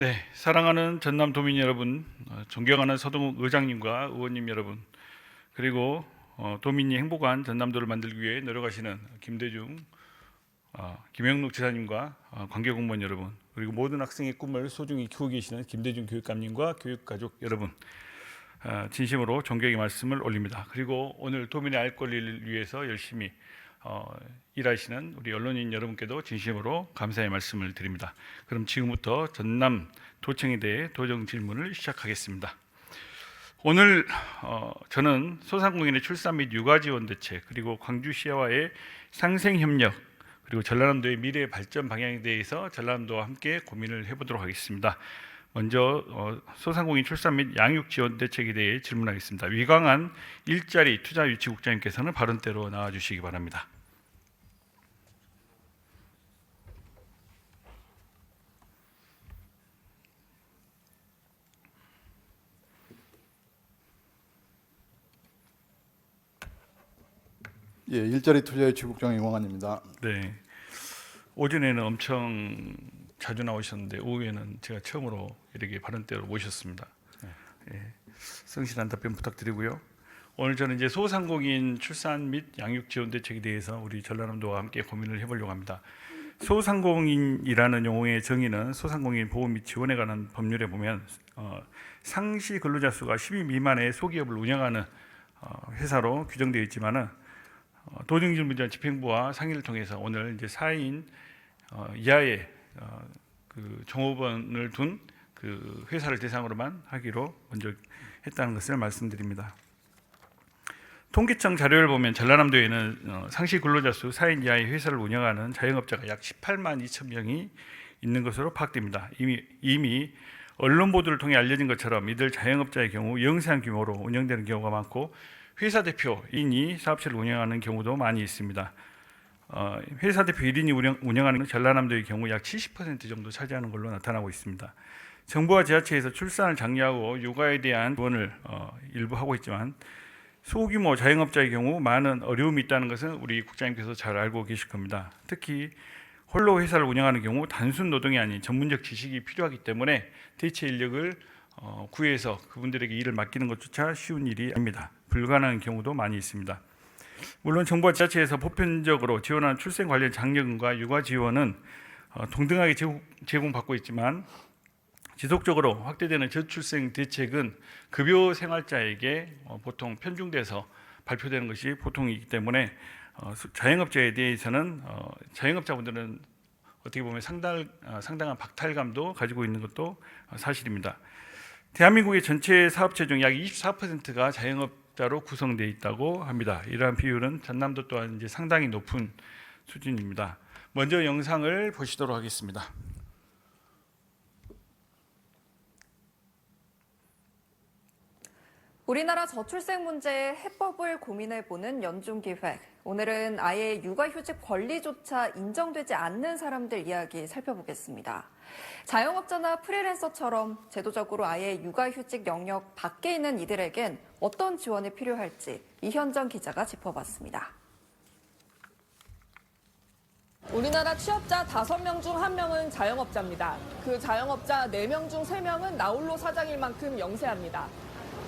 네, 사랑하는 전남 도민 여러분, 존경하는 서동욱 의장님과 의원님 여러분, 그리고 도민이 행복한 전남도를 만들기 위해 노력하시는 김대중, 김영록 지사님과 관계 공무원 여러분, 그리고 모든 학생의 꿈을 소중히 키우고 계시는 김대중 교육감님과 교육가족 여러분, 진심으로 존경의 말씀을 올립니다. 그리고 오늘 도민의 알 권리를 위해서 열심히 일하시는 우리 언론인 여러분께도 진심으로 감사의 말씀을 드립니다. 그럼 지금부터 전남 도청에 대해 도정 질문을 시작하겠습니다. 오늘 저는 소상공인의 출산 및 육아 지원 대책, 그리고 광주시와의 상생 협력, 그리고 전라남도의 미래 발전 방향에 대해서 전라남도와 함께 고민을 해보도록 하겠습니다. 먼저 소상공인 출산 및 양육 지원 대책에 대해 질문하겠습니다. 위광한 일자리 투자 유치국장님께서는 발언대로 나와주시기 바랍니다. 예, 일자리 투자 유치국장 이광환입니다. 네, 오전에는 엄청 자주 나오셨는데 오후에는 제가 처음으로 이렇게 발언대로 모셨습니다. 예, 성실한 답변 부탁드리고요. 오늘 저는 이제 소상공인 출산 및 양육 지원 대책에 대해서 우리 전라남도와 함께 고민을 해보려고 합니다. 소상공인이라는 용어의 정의는 소상공인 보호 및 지원에 관한 법률에 보면 상시 근로자 수가 10인 미만의 소기업을 운영하는 회사로 규정되어 있지만은 도정질문자 집행부와 상의를 통해서 오늘 이제 4인 이하의 그 종업원을 둔 그 회사를 대상으로만 하기로 먼저 했다는 것을 말씀드립니다. 통계청 자료를 보면 전라남도에는 상시 근로자 수 4인 이하의 회사를 운영하는 자영업자가 약 18만 2천 명이 있는 것으로 파악됩니다. 이미 언론 보도를 통해 알려진 것처럼 이들 자영업자의 경우 영세한 규모로 운영되는 경우가 많고 회사 대표인이 사업체를 운영하는 경우도 많이 있습니다. 회사 대표 1인이 운영하는 전라남도의 경우 약 70% 정도 차지하는 걸로 나타나고 있습니다. 정부와 지자체에서 출산을 장려하고 육아에 대한 지원을 일부 하고 있지만 소규모 자영업자의 경우 많은 어려움이 있다는 것은 우리 국장님께서 잘 알고 계실 겁니다. 특히 홀로 회사를 운영하는 경우 단순 노동이 아닌 전문적 지식이 필요하기 때문에 대체 인력을 구해서 그분들에게 일을 맡기는 것조차 쉬운 일이 아닙니다. 불가능한 경우도 많이 있습니다. 물론 정부와 지자체에서 보편적으로 지원하는 출생 관련 장려금과 육아 지원은 동등하게 제공받고 있지만 지속적으로 확대되는 저출생 대책은 급여 생활자에게 보통 편중돼서 발표되는 것이 보통이기 때문에 자영업자에 대해서는 자영업자분들은 어떻게 보면 상당한 박탈감도 가지고 있는 것도 사실입니다. 대한민국의 전체 사업체 중 약 24%가 자영업자로 구성되어 있다고 합니다. 이러한 비율은 전남도 또한 이제 상당히 높은 수준입니다. 먼저 영상을 보시도록 하겠습니다. 우리나라 저출생 문제의 해법을 고민해보는 연중기획. 오늘은 아예 육아휴직 권리조차 인정되지 않는 사람들 이야기 살펴보겠습니다. 자영업자나 프리랜서처럼 제도적으로 아예 육아휴직 영역 밖에 있는 이들에겐 어떤 지원이 필요할지 이현정 기자가 짚어봤습니다. 우리나라 취업자 5명 중 1명은 자영업자입니다. 그 자영업자 4명 중 3명은 나홀로 사장일 만큼 영세합니다.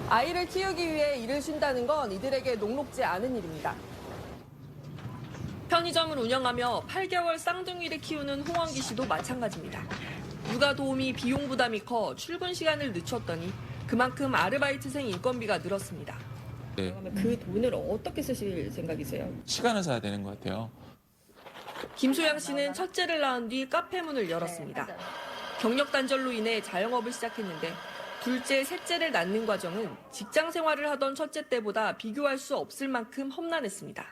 아이를 키우기 위해 일을 쉰다는 건 이들에게 녹록지 않은 일입니다. 편의점을 운영하며 8개월 쌍둥이를 키우는 홍원기 씨도 마찬가지입니다. 육아 도우미 비용 부담이 커 출근 시간을 늦췄더니 그만큼 아르바이트생 인건비가 늘었습니다. 네. 그 돈을 어떻게 쓰실 생각이세요? 시간을 사야 되는 것 같아요. 김소양 씨는 첫째를 낳은 뒤 카페 문을 열었습니다. 경력 단절로 인해 자영업을 시작했는데 둘째, 셋째를 낳는 과정은 직장 생활을 하던 첫째 때보다 비교할 수 없을 만큼 험난했습니다.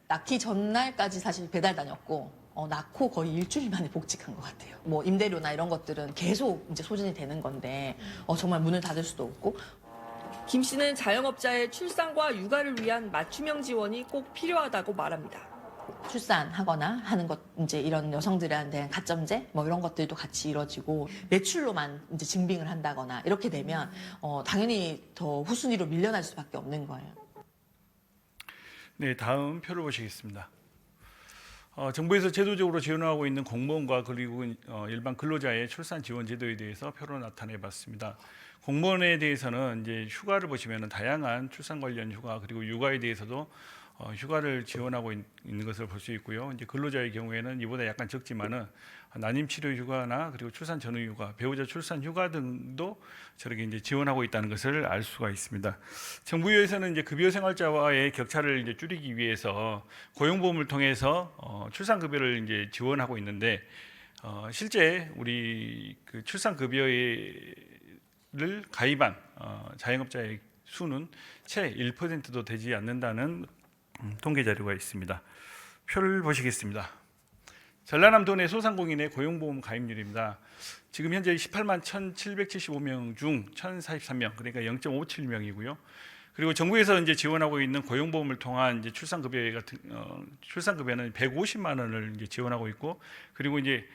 낳기 전날까지 사실 배달 다녔고 낳고 거의 일주일 만에 복직한 것 같아요. 뭐 임대료나 이런 것들은 계속 이제 소진이 되는 건데 정말 문을 닫을 수도 없고. 김 씨는 자영업자의 출산과 육아를 위한 맞춤형 지원이 꼭 필요하다고 말합니다. 출산하거나 하는 것 이제 이런 여성들에 대한 가점제 뭐 이런 것들도 같이 이루어지고 매출로만 이제 증빙을 한다거나 이렇게 되면 당연히 더 후순위로 밀려날 수밖에 없는 거예요. 네, 다음 표를 보시겠습니다. 정부에서 제도적으로 지원하고 있는 공무원과 그리고 일반 근로자의 출산 지원 제도에 대해서 표로 나타내 봤습니다. 공무원에 대해서는 이제 휴가를 보시면은 다양한 출산 관련 휴가 그리고 육아에 대해서도 휴가를 지원하고 있는 것을 볼 수 있고요. 이제 근로자의 경우에는 이보다 약간 적지만은 난임 치료 휴가나 그리고 출산 전후 휴가, 배우자 출산 휴가 등도 저렇게 이제 지원하고 있다는 것을 알 수가 있습니다. 정부에서는 이제 급여 생활자와의 격차를 이제 줄이기 위해서 고용보험을 통해서 출산 급여를 이제 지원하고 있는데 실제 우리 그 출산 급여를 가입한 자영업자의 수는 채 1%도 되지 않는다는 통계 자료가 있습니다. 표를 보시겠습니다. 전라남도 내 소상공인의 고용보험 가입률입니다. 지금 현재 18만 1,775명 중 1,043명, 그러니까 0.57명이고요. 그리고 정부에서 이제 지원하고 있는 고용보험을 통한 이제 출산급여 같은 출산급여는 150만 원을 이제 지원하고 있고, 그리고 이제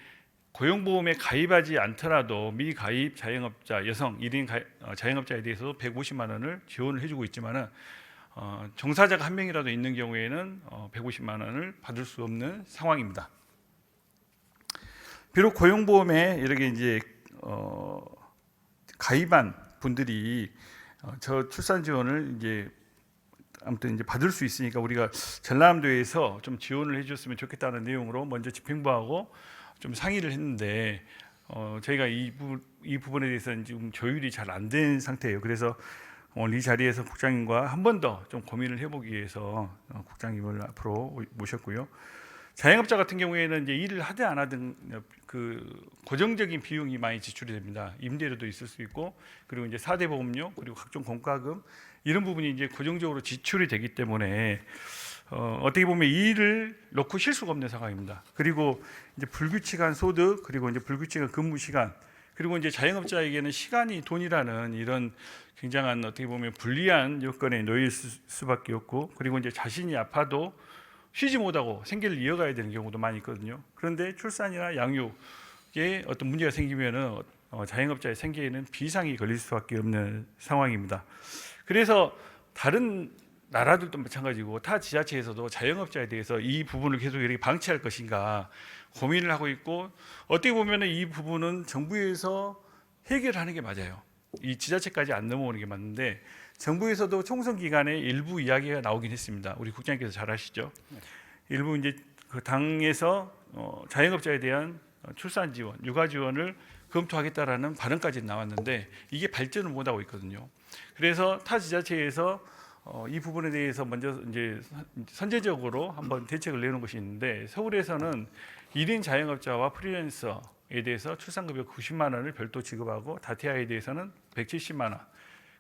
고용보험에 가입하지 않더라도 미가입 자영업자 여성 1인 자영업자에 대해서도 150만 원을 지원을 해주고 있지만은 종사자가 한 명이라도 있는 경우에는 150만 원을 받을 수 없는 상황입니다. 비록 고용보험에 이렇게 이제 가입한 분들이 저 출산 지원을 이제 아무튼 이제 받을 수 있으니까 우리가 전라남도에서 좀 지원을 해줬으면 좋겠다는 내용으로 먼저 집행부하고 좀 상의를 했는데 저희가 이 부분에 대해서는 지금 조율이 잘 안 된 상태예요. 그래서 오늘 이 자리에서 국장님과 한 번 더 좀 고민을 해보기 위해서 국장님을 앞으로 모셨고요. 자영업자 같은 경우에는 이제 일을 하든 안 하든 그 고정적인 비용이 많이 지출이 됩니다. 임대료도 있을 수 있고, 그리고 이제 4대 보험료, 그리고 각종 공과금 이런 부분이 이제 고정적으로 지출이 되기 때문에 어떻게 보면 이 일을 놓고 쉴 수가 없는 상황입니다. 그리고 이제 불규칙한 소득, 그리고 이제 불규칙한 근무 시간, 그리고 이제 자영업자에게는 시간이 돈이라는 이런 굉장한 어떻게 보면 불리한 여건에 놓일 수밖에 없고, 그리고 이제 자신이 아파도 쉬지 못하고 생계를 이어가야 되는 경우도 많이 있거든요. 그런데 출산이나 양육에 어떤 문제가 생기면은 자영업자의 생계에는 비상이 걸릴 수밖에 없는 상황입니다. 그래서 다른 나라들도 마찬가지고 타 지자체에서도 자영업자에 대해서 이 부분을 계속 이렇게 방치할 것인가 고민을 하고 있고, 어떻게 보면은 이 부분은 정부에서 해결하는 게 맞아요. 이 지자체까지 안 넘어오는 게 맞는데, 정부에서도 총선 기간에 일부 이야기가 나오긴 했습니다. 우리 국장님께서 잘 아시죠? 일부 이제 그 당에서 자영업자에 대한 출산 지원, 육아 지원을 검토하겠다라는 발언까지 나왔는데 이게 발전을 못 하고 있거든요. 그래서 타 지자체에서 이 부분에 대해서 먼저 이제 선제적으로 한번 대책을 내놓은 것이 있는데, 서울에서는 1인 자영업자와 프리랜서에 대해서 출산급여 90만 원을 별도 지급하고 다태아에 대해서는 170만 원,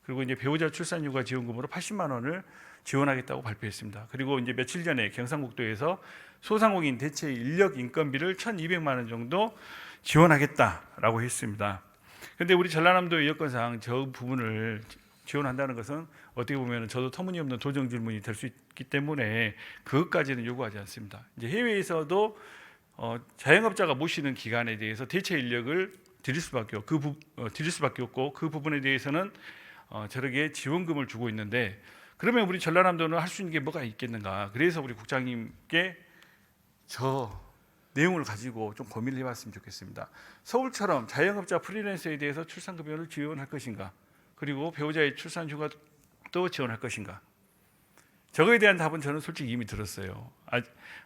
그리고 이제 배우자 출산 육아 지원금으로 80만 원을 지원하겠다고 발표했습니다. 그리고 이제 며칠 전에 경상북도에서 소상공인 대체 인력 인건비를 1,200만 원 정도 지원하겠다라고 했습니다. 그런데 우리 전라남도의 여건상 저 부분을 지원한다는 것은 어떻게 보면 저도 터무니없는 도정 질문이 될 수 있기 때문에 그것까지는 요구하지 않습니다. 이제 해외에서도 자영업자가 모시는 기간에 대해서 대체 인력을 드릴 수밖에 없고, 그 부분에 대해서는 저렇게 지원금을 주고 있는데, 그러면 우리 전라남도는 할 수 있는 게 뭐가 있겠는가? 그래서 우리 국장님께 저 내용을 가지고 좀 고민을 해봤으면 좋겠습니다. 서울처럼 자영업자 프리랜서에 대해서 출산급여를 지원할 것인가? 그리고 배우자의 출산 휴가도 지원할 것인가? 저거에 대한 답은 저는 솔직히 이미 들었어요.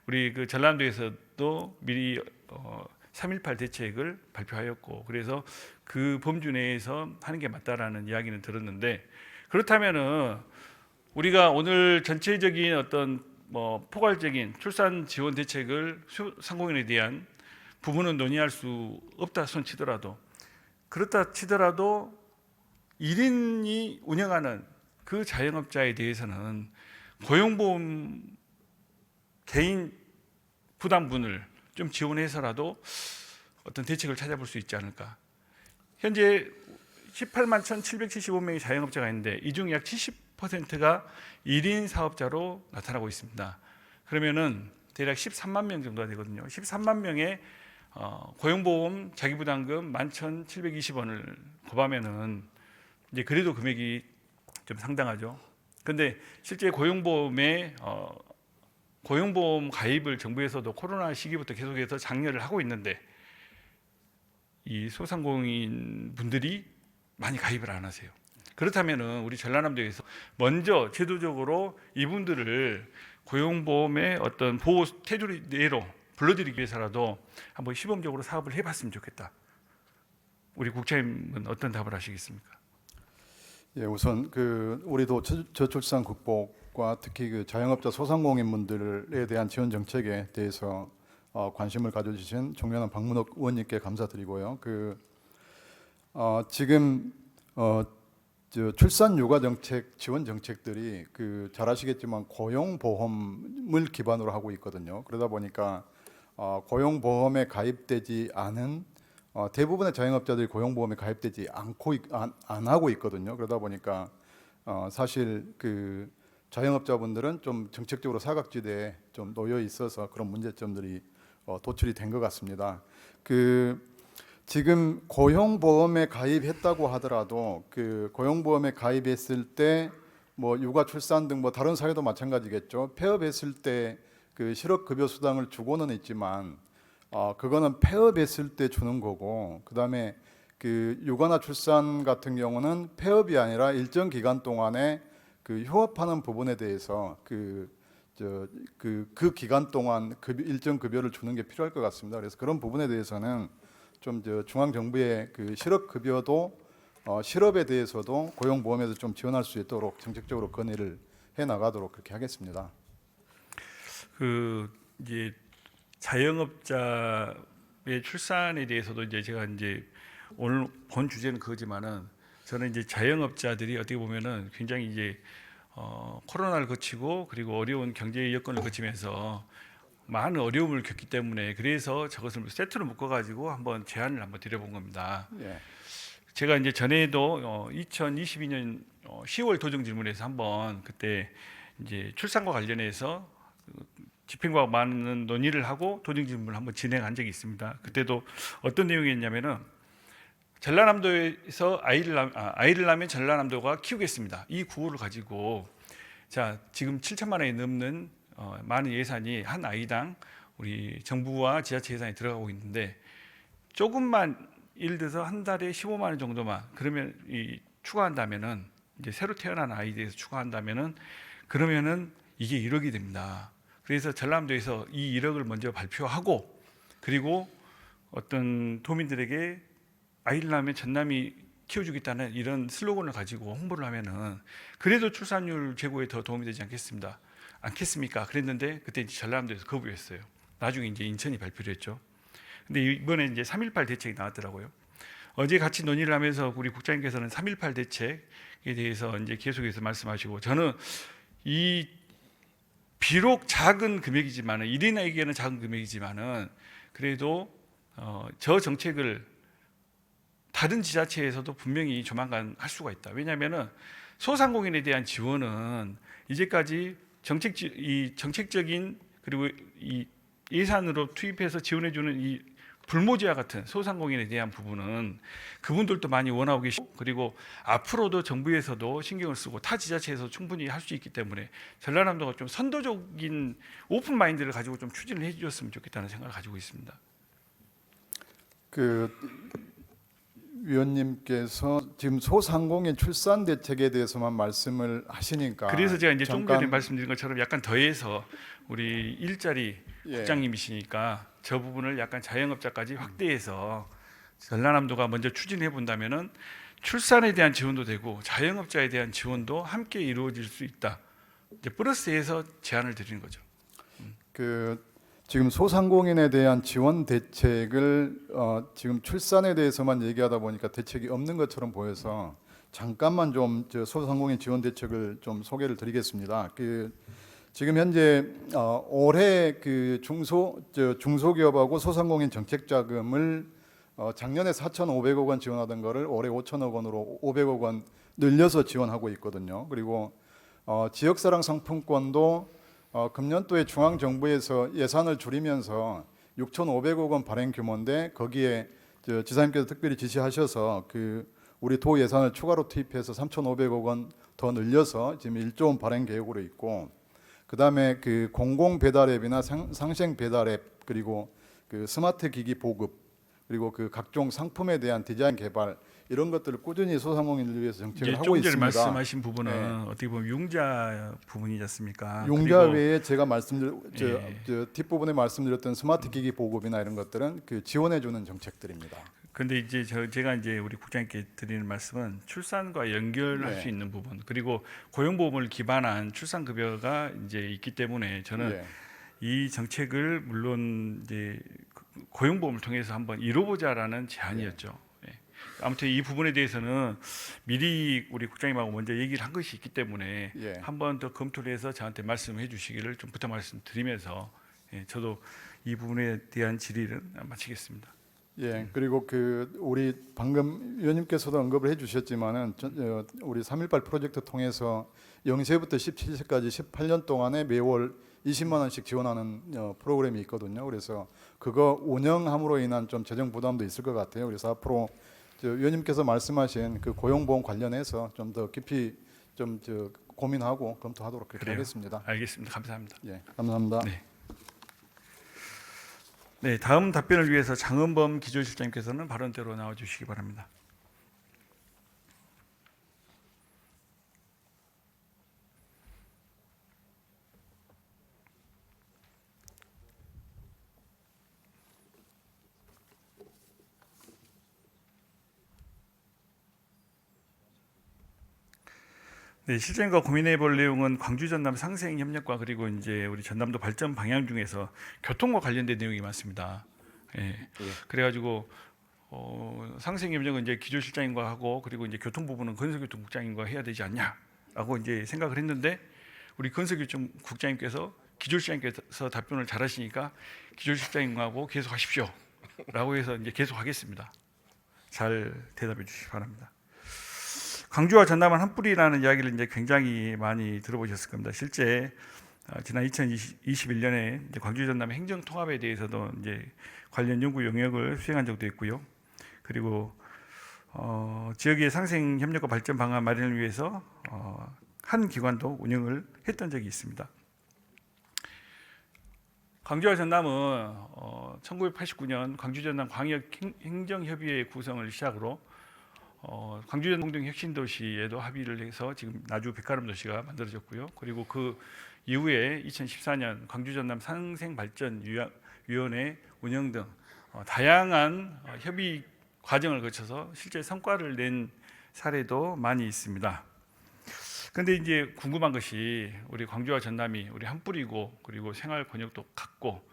우리 그 전라남도에서도 미리 3.18 대책을 발표하였고, 그래서 그 범주 내에서 하는 게 맞다라는 이야기는 들었는데, 그렇다면은 우리가 오늘 전체적인 어떤 포괄적인 출산 지원 대책을 상공인에 대한 부분은 논의할 수 없다 손치더라도, 그렇다 치더라도 1인이 운영하는 그 자영업자에 대해서는 고용보험 개인 부담분을 좀 지원해서라도 어떤 대책을 찾아볼 수 있지 않을까. 현재 18만 1,775명의 자영업자가 있는데 이 중 약 70%가 1인 사업자로 나타나고 있습니다. 그러면은 대략 13만 명 정도가 되거든요. 13만 명의 고용보험 자기부담금 11,720원을 곱하면은 이제 그래도 금액이 좀 상당하죠. 그런데 실제 고용보험의 고용보험 가입을 정부에서도 코로나 시기부터 계속해서 장려를 하고 있는데 이 소상공인 분들이 많이 가입을 안 하세요. 그렇다면은 우리 전라남도에서 먼저 제도적으로 이분들을 고용보험의 어떤 보호 테두리 내로 불러들이기 위해서라도 한번 시범적으로 사업을 해봤으면 좋겠다. 우리 국장님은 어떤 답을 하시겠습니까? 예, 우선 우리도 저출산 극복과 특히 자영업자 소상공인분들에 대한 지원 정책에 대해서 관심을 가져주신 존경하는 박문옥 의원님께 감사드리고요. 지금 출산 육아 정책 지원 정책들이 잘 아시겠지만 고용보험을 기반으로 하고 있거든요. 그러다 보니까 고용보험에 가입되지 않은 대부분의 자영업자들이 고용보험에 가입되지 안 하고 있거든요. 그러다 보니까 사실 자영업자분들은 좀 정책적으로 사각지대에 좀 놓여 있어서 그런 문제점들이 도출이 된 것 같습니다. 지금 고용보험에 가입했다고 하더라도 고용보험에 가입했을 때 뭐 육아 출산 등 뭐 다른 사회도 마찬가지겠죠. 폐업했을 때 실업급여 수당을 주고는 있지만 그거는 폐업했을 때 주는 거고, 그다음에 육아나 출산 같은 경우는 폐업이 아니라 일정 기간 동안에 휴업하는 부분에 대해서 그 기간 동안 일정 급여를 주는 게 필요할 것 같습니다. 그래서 그런 부분에 대해서는 좀 중앙 정부의 실업급여도 실업에 대해서도 고용보험에서 좀 지원할 수 있도록 정책적으로 건의를 해 나가도록 그렇게 하겠습니다. 이제 자영업자의 출산에 대해서도 이제 제가 이제 오늘 본 주제는 그거지만은 저는 이제 자영업자들이 어떻게 보면은 굉장히 이제 코로나를 거치고 그리고 어려운 경제 여건을 거치면서 많은 어려움을 겪기 때문에 그래서 저것을 세트로 묶어가지고 한번 제안을 한번 드려본 겁니다. 예. 제가 이제 전에도 2022년 10월 도정 질문에서 한번 그때 이제 출산과 관련해서 집행부와 많은 논의를 하고 도정 질문을 한번 진행한 적이 있습니다. 그때도 어떤 내용이었냐면은 전라남도에서 아이를 낳으면 전라남도가 키우겠습니다. 이 구호를 가지고 자 지금 7천만 원이 넘는 많은 예산이 한 아이당 우리 정부와 지자체 예산이 들어가고 있는데 조금만 예를 들어서 한 달에 15만 원 정도만 그러면 추가한다면은 이제 새로 태어난 아이에 대해서 추가한다면은 그러면은 이게 1억이 됩니다. 그래서 전라남도에서 이 1억을 먼저 발표하고 그리고 어떤 도민들에게 아이를 낳으면 전남이 키워주겠다는 이런 슬로건을 가지고 홍보를 하면은 그래도 출산율 제고에 더 도움이 되지 않겠습니까? 그랬는데 그때 이제 전라남도에서 거부했어요. 나중에 이제 인천이 발표를 했죠. 근데 이번에 이제 3.18 대책이 나왔더라고요. 어제 같이 논의를 하면서 우리 국장님께서는 3.18 대책에 대해서 이제 계속해서 말씀하시고 저는 이 비록 작은 금액이지만은 1인에게는 작은 금액이지만은 그래도 저 정책을 다른 지자체에서도 분명히 조만간 할 수가 있다. 왜냐하면은 소상공인에 대한 지원은 이제까지 정책적인 그리고 이 예산으로 투입해서 지원해주는 이 불모지와 같은 소상공인에 대한 부분은 그분들도 많이 원하고 계시고 그리고 앞으로도 정부에서도 신경을 쓰고 타 지자체에서 충분히 할 수 있기 때문에 전라남도가 좀 선도적인 오픈 마인드를 가지고 좀 추진을 해주셨으면 좋겠다는 생각을 가지고 있습니다. 위원님께서 지금 소상공인 출산 대책에 대해서만 말씀을 하시니까 그래서 제가 이제 좀 전에 잠깐 말씀드린 것처럼 약간 더해서 우리 일자리 예. 국장님이시니까 저 부분을 약간 자영업자까지 확대해서 전라남도가 먼저 추진해 본다면은 출산에 대한 지원도 되고 자영업자에 대한 지원도 함께 이루어질 수 있다. 이제 플러스해서 제안을 드리는 거죠. 지금 소상공인에 대한 지원 대책을 지금 출산에 대해서만 얘기하다 보니까 대책이 없는 것처럼 보여서 잠깐만 좀 소상공인 지원 대책을 좀 소개를 드리겠습니다. 지금 현재 올해 중소기업하고 소상공인 정책 자금을 작년에 4,500억 원 지원하던 거를 올해 5천억 원으로 500억 원 늘려서 지원하고 있거든요. 그리고 지역사랑 상품권도 금년도에 중앙정부에서 예산을 줄이면서 6,500억 원 발행 규모인데 거기에 지사님께서 특별히 지시하셔서 우리 도 예산을 추가로 투입해서 3,500억 원 더 늘려서 지금 1조 원 발행 계획으로 있고 그다음에 그 공공 배달 앱이나 상생 배달 앱 그리고 그 스마트 기기 보급 그리고 그 각종 상품에 대한 디자인 개발 이런 것들을 꾸준히 소상공인을 위해서 정책을 하고 좀 전에 있습니다. 말씀하신 부분은 네. 어떻게 보면 융자 부분이지 않습니까? 용자 그리고 외에 제가 예. 저 뒷부분에 말씀드렸던 스마트 기기 보급이나 이런 것들은 그 지원해 주는 정책들입니다. 근데 이제 제가 이제 우리 국장님께 드리는 말씀은 출산과 연결할 네. 수 있는 부분 그리고 고용보험을 기반한 출산급여가 이제 있기 때문에 저는 예. 이 정책을 물론 이제 고용보험을 통해서 한번 이뤄보자라는 제안이었죠. 예. 아무튼 이 부분에 대해서는 미리 우리 국장님하고 먼저 얘기를 한 것이 있기 때문에 예. 한 번 더 검토를 해서 저한테 말씀해 주시기를 좀 부탁 말씀드리면서 저도 이 부분에 대한 질의를 마치겠습니다. 예, 그리고 그 우리 방금 위원님께서도 언급을 해주셨지만은 우리 3.18 프로젝트 통해서 0세부터 17세까지 18년 동안에 매월 20만 원씩 지원하는 프로그램이 있거든요. 그래서 그거 운영함으로 인한 좀 재정 부담도 있을 것 같아요. 그래서 앞으로 위원님께서 말씀하신 그 고용보험 관련해서 좀 더 깊이 좀 고민하고 검토하도록 그렇게 그래요. 하겠습니다. 알겠습니다. 감사합니다. 예, 감사합니다. 네. 네, 다음 답변을 위해서 장은범 기조실장님께서는 발언대로 나와 주시기 바랍니다. 네, 실장님과 고민해 볼 내용은 광주 전남 상생 협력과 그리고 이제 우리 전남도 발전 방향 중에서 교통과 관련된 내용이 많습니다. 예. 그래가지고 상생 협력은 이제 기조실장님과 하고 그리고 이제 교통 부분은 건설교통국장님과 해야 되지 않냐라고 이제 생각을 했는데 우리 건설교통국장님께서 기조실장님께서 답변을 잘하시니까 기조실장님하고 계속 하십시오라고 해서 이제 계속 하겠습니다. 잘 대답해 주시기 바랍니다. 광주와 전남은 한 뿌리라는 이야기를 이제 굉장히 많이 들어보셨을 겁니다. 실제 지난 2021년에 이제 광주 전남 행정 통합에 대해서도 이제 관련 연구 영역을 수행한 적도 있고요. 그리고 지역의 상생 협력과 발전 방안 마련을 위해서 한 기관도 운영을 했던 적이 있습니다. 광주와 전남은 1989년 광주 전남 광역 행정협의회 구성을 시작으로 광주 전남 혁신도시에도 합의를 해서 지금 나주 백화점 도시가 만들어졌고요. 그리고 그 이후에 2014년 광주 전남 상생발전위원회 운영 등 다양한 협의 과정을 거쳐서 실제 성과를 낸 사례도 많이 있습니다. 그런데 이제 궁금한 것이 우리 광주와 전남이 우리 한 뿌리고 그리고 생활 권역도 같고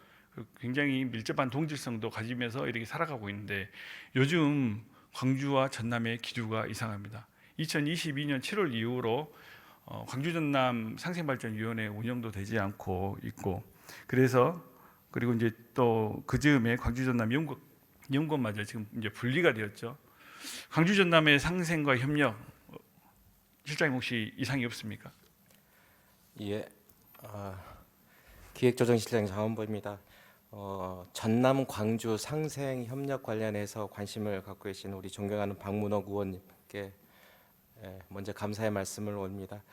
굉장히 밀접한 동질성도 가지면서 이렇게 살아가고 있는데 요즘 광주와 전남의 기류가 이상합니다. 2022년 7월 이후로 광주 전남 상생발전위원회 운영도 되지 않고 있고 그래서 그리고 이제 또 그 즈음에 광주 전남 연구원마저 지금 이제 분리가 되었죠. 광주 전남의 상생과 협력 실장님 혹시 이상이 없습니까? 예, 기획조정실장 장원보입니다. 전남 광주 상생 협력 관련해서 관심을 갖고 계신 우리 존경하는 박문옥 의원님께 먼저 감사의 말씀을 올립니다.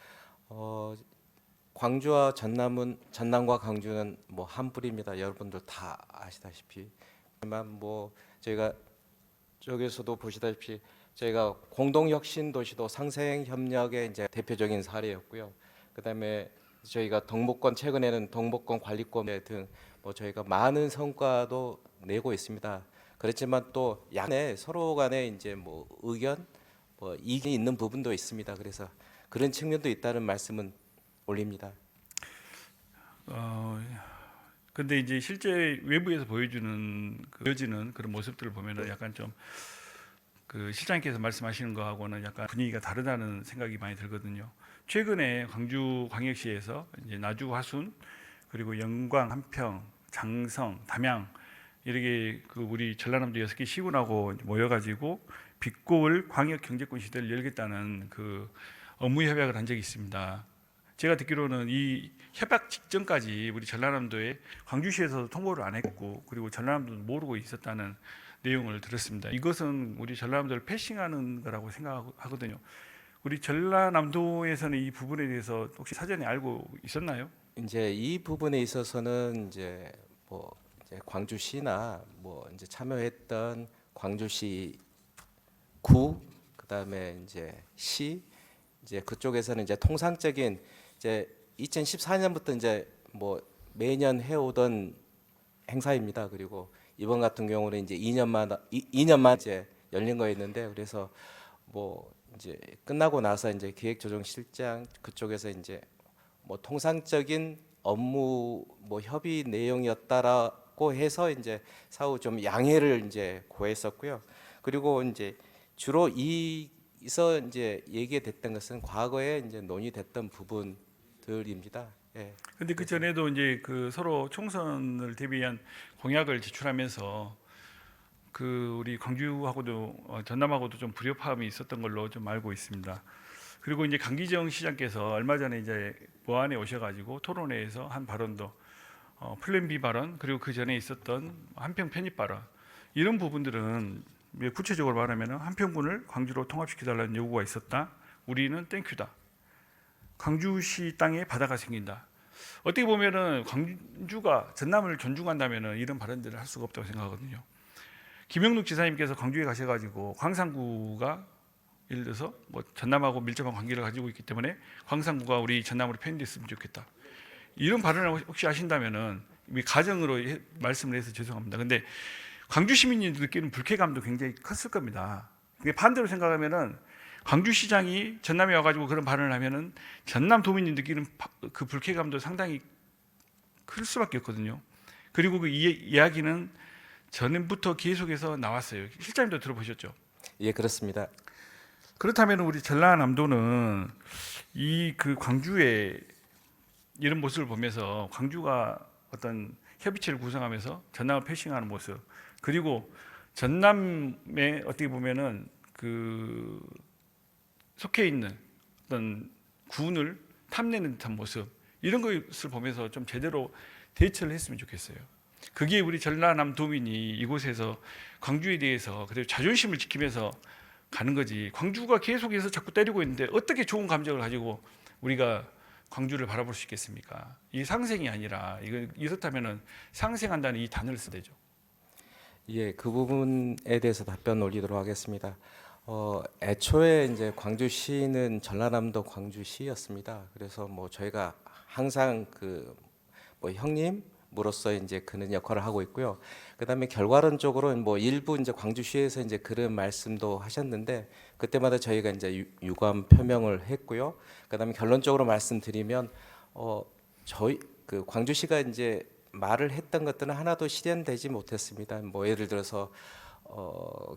광주와 전남과 광주는 뭐 한 뿌리입니다. 여러분들 다 아시다시피. 하지만 뭐 저희가 저기서도 보시다시피 저희가 공동혁신도시도 상생협력의 이제 대표적인 사례였고요. 그다음에 저희가 동북권 최근에는 동북권 관리권 등 뭐 저희가 많은 성과도 내고 있습니다. 그렇지만 또 양에 서로 간에 이제 뭐 의견 뭐 이익이 있는 부분도 있습니다. 그래서 그런 측면도 있다는 말씀은 올립니다. 근데 이제 실제 외부에서 보여지는 그런 모습들을 보면은 약간 좀 그 실장님께서 말씀하시는 거하고는 약간 분위기가 다르다는 생각이 많이 들거든요. 최근에 광주광역시에서 이제 나주, 화순, 그리고 영광, 한평, 장성, 담양 이렇게 그 우리 전라남도 6개 시군하고 모여가지고 빛고을 광역경제권 시대를 열겠다는 그 업무 협약을 한 적이 있습니다. 제가 듣기로는 이 협약 직전까지 우리 전라남도에 광주시에서도 통보를 안 했고 그리고 전라남도도 모르고 있었다는 내용을 들었습니다. 이것은 우리 전라남도를 패싱하는 거라고 생각하거든요. 우리 전라남도에서는 이 부분에 대해서 혹시 사전에 알고 있었나요? 이제 이 부분에 있어서는 이제 뭐 이제 광주시나 뭐 이제 참여했던 광주시 구 그다음에 이제 시 이제 그쪽에서는 이제 통상적인 이제 2014년부터 이제 뭐 매년 해오던 행사입니다. 그리고 이번 같은 경우는 이제 2년만 이제 열린 거였는데 그래서 뭐 이제 끝나고 나서 이제 기획조정실장 그쪽에서 이제 뭐 통상적인 업무 뭐 협의 내용이었다라고 해서 이제 사후 좀 양해를 이제 구했었고요. 그리고 이제 주로 이서 이제 얘기됐던 것은 과거에 이제 논의됐던 부분들입니다. 예. 근데 그 전에도 이제 그 서로 총선을 대비한 공약을 제출하면서 그 우리 광주하고도 전남하고도 좀 불협화음이 있었던 걸로 좀 알고 있습니다. 그리고 이제 강기정 시장께서 얼마 전에 이제 보안에 오셔가지고 토론회에서 한 발언도 플랜 B 발언 그리고 그 전에 있었던 한평 편입 발언 이런 부분들은 구체적으로 말하면 한평군을 광주로 통합시켜달라는 요구가 있었다. 우리는 땡큐다. 광주시 땅에 바다가 생긴다. 어떻게 보면은 광주가 전남을 존중한다면은 이런 발언들을 할 수가 없다고 생각하거든요. 김영록 지사님께서 광주에 가셔가지고 광산구가 예를 들어서 뭐 전남하고 밀접한 관계를 가지고 있기 때문에 광산구가 우리 전남으로 편입됐으면 좋겠다. 이런 발언을 혹시 하신다면은 가정으로 말씀을 해서 죄송합니다. 근데 광주 시민이 느끼는 불쾌감도 굉장히 컸을 겁니다. 반대로 생각하면은 광주시장이 전남에 와가지고 그런 발언을 하면은 전남 도민이 느끼는 그 불쾌감도 상당히 클 수밖에 없거든요. 그리고 그 이야기는 전부터 계속해서 나왔어요. 실장님도 들어보셨죠? 예, 그렇습니다. 그렇다면 우리 전라남도는 이 그 광주의 이런 모습을 보면서 광주가 어떤 협의체를 구성하면서 전남을 패싱하는 모습 그리고 전남에 어떻게 보면은 그 속해 있는 어떤 군을 탐내는 듯한 모습 이런 것을 보면서 좀 제대로 대처를 했으면 좋겠어요. 그게 우리 전라남 도민이 이곳에서 광주에 대해서 그래도 자존심을 지키면서 가는 거지. 광주가 계속해서 자꾸 때리고 있는데 어떻게 좋은 감정을 가지고 우리가 광주를 바라볼 수 있겠습니까? 이 상생이 아니라 이렇다면은 상생한다는 이 단어를 쓰대죠. 예, 그 부분에 대해서 답변 올리도록 하겠습니다. 애초에 이제 광주시는 전라남도 광주시였습니다. 그래서 뭐 저희가 항상 그 뭐 형님으로서 이제 그런 역할을 하고 있고요. 그다음에 결과론적으로는 뭐 일부 이제 광주시에서 이제 그런 말씀도 하셨는데 그때마다 저희가 이제 유감 표명을 했고요. 그다음에 결론적으로 말씀드리면 저희 그 광주시가 이제 말을 했던 것들은 하나도 실현되지 못했습니다. 뭐 예를 들어서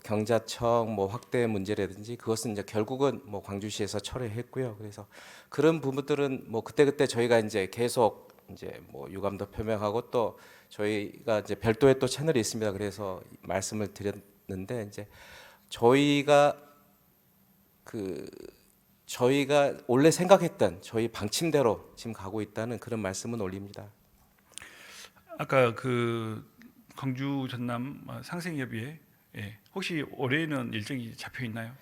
경자청 뭐 확대 문제라든지 그것은 이제 결국은 뭐 광주시에서 철회했고요. 그래서 그런 부분들은 뭐 그때 저희가 이제 계속 이제 뭐 유감도 표명하고 또 저희가 이제 별도의 또 채널이 있습니다. 그래서 말씀을 드렸는데 이제 저희가 원래 생각했던 저희 방침대로 지금 가고 있다는 그런 말씀은 올립니다. 아까 그 광주 전남 상생협의회 혹시 올해는 일정이 잡혀 있나요?